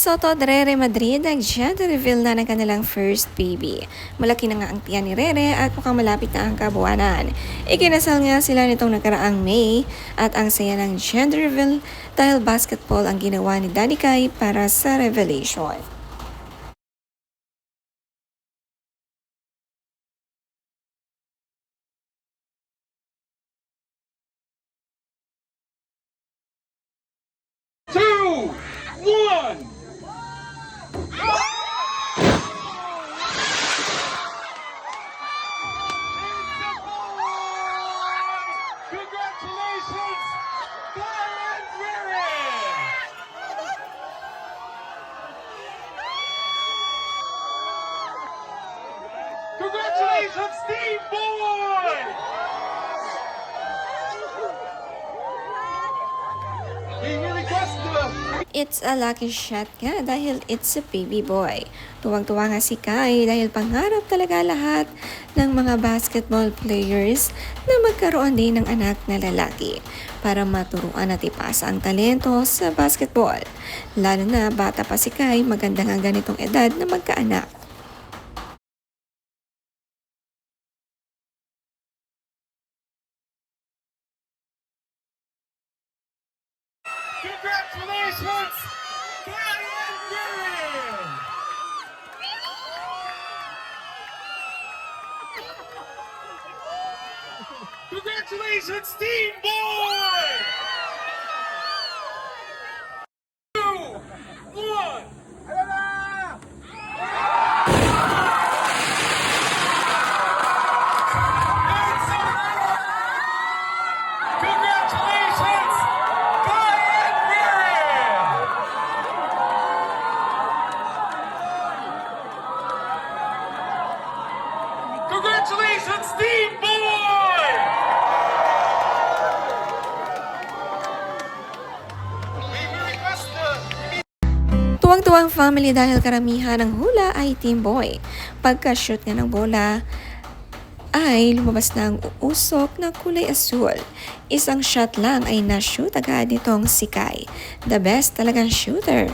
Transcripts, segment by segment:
Soto at Rere Madrid nag-gender reveal na ng kanilang first baby. Malaki na nga ang tiyan ni Rere at mukhang malapit na ang kabuwanan. Ikinasal nga sila nitong nakaraang May at ang saya ng gender reveal dahil basketball ang ginawa ni Danny Kai para sa revelation. Two, one. Congratulations, Brian Rere! Congratulations, Steve Boy! He really crossed the... It's a lucky shot nga dahil it's a baby boy. Tuwang-tuwa nga si Kai dahil pangarap talaga lahat ng mga basketball players na magkaroon din ng anak na lalaki para maturuan at ipasa ang talento sa basketball. Lalo na bata pa si Kai, maganda nga ganitong edad na magkaanak. Congratulations, Brian Rere! Congratulations, Steve Boy! Two, one. Congratulations, Brian Rere! Congratulations, Steve Boy! We request the... Tuwang-tuwang family dahil karamihan ng hula ay team boy. Pagka-shoot nga ng bola, ay lumabas na ang usok na kulay asul. Isang shot lang ay na-shoot agad nitong si Kai. The best talagang shooter.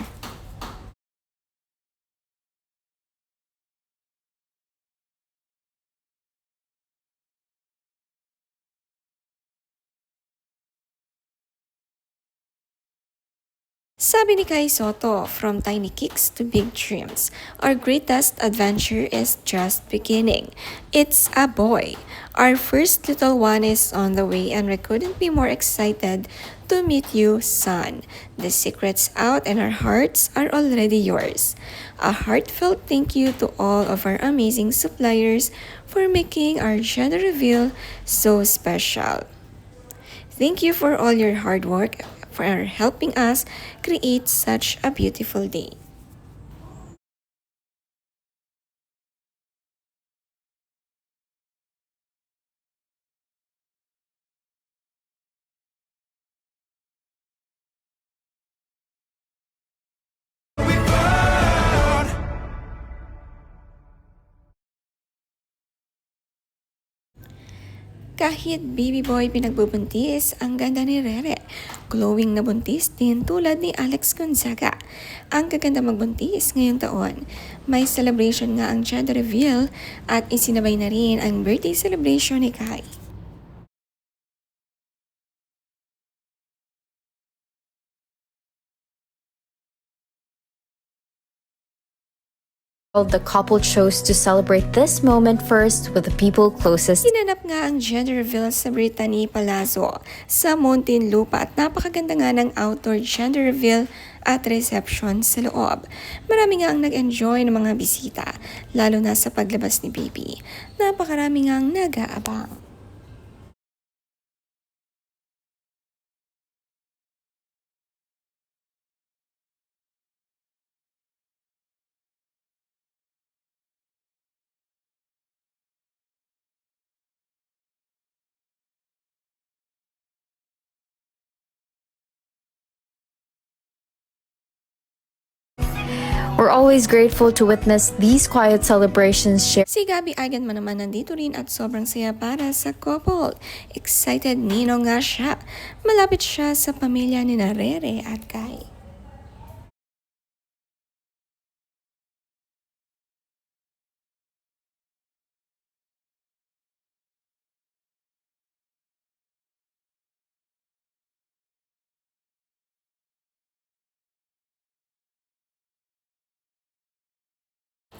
Sabi ni Kai Soto, from tiny kicks to big dreams, our greatest adventure is just beginning. It's a boy. Our first little one is on the way and we couldn't be more excited to meet you, son. The secret's out and our hearts are already yours. A heartfelt thank you to all of our amazing suppliers for making our gender reveal so special. Thank you for all your hard work for helping us create such a beautiful day. Kahit baby boy pinagbubuntis, ang ganda ni Rere. Glowing na buntis din tulad ni Alex Gonzaga. Ang kaganda magbuntis ngayong taon. May celebration nga ang gender reveal at isinabay na rin ang birthday celebration ni Kai. The couple chose to celebrate this moment first with the people closest. Sinanap nga ang gender reveal sa Brittany Palazzo sa Muntinlupa at napakaganda nga ng outdoor gender reveal at reception sa loob. Marami nga ang nag-enjoy ng mga bisita, lalo na sa paglabas ni baby. Napakarami nga ang nag-aabang. We're always grateful to witness these quiet celebrations shared. Si Gabby Eigenman naman nandito rin at sobrang saya para sa couple. Excited ninong nga siya. Malapit siya sa pamilya ni Rere at Kai.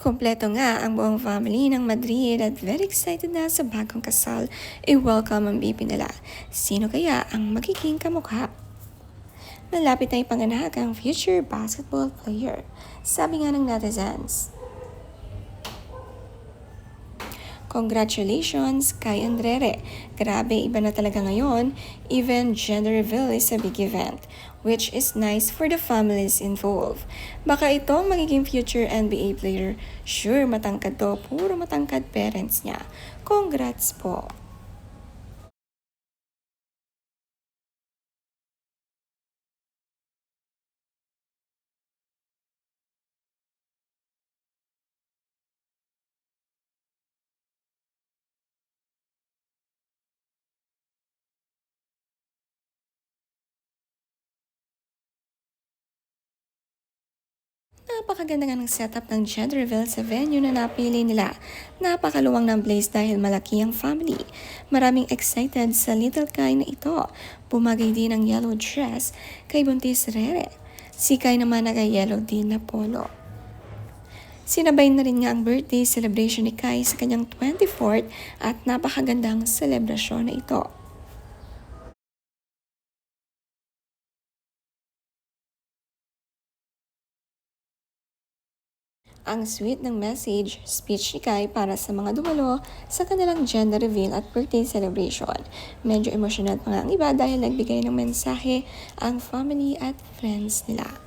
Kompleto nga ang buong family ng Madrid at very excited na sa bagong kasal. I-welcome ang baby nila. Sino kaya ang magiging kamukha? Malapit na ipanganak ang future basketball player. Sabi nga ng netizens. Congratulations kay Andere. Grabe, iba na talaga ngayon. Even gender reveal is a big event, which is nice for the families involved. Baka ito magiging future NBA player. Sure, matangkad to. Puro matangkad parents niya. Congrats po. Napakaganda nga ng setup ng gender reveal sa venue na napili nila. Napakaluwang ng place dahil malaki ang family. Maraming excited sa little Kai na ito. Bumagay din ang yellow dress kay Buntis Rere. Si Kai naman naka-yellow din na polo. Sinabay na rin nga ang birthday celebration ni Kai sa kanyang 24th at napakagandang selebrasyon na ito. Ang sweet ng message, speech ni Kai para sa mga dumalo sa kanilang gender reveal at birthday celebration. Medyo emotional pa nga ang iba dahil nagbigay ng mensahe ang family at friends nila.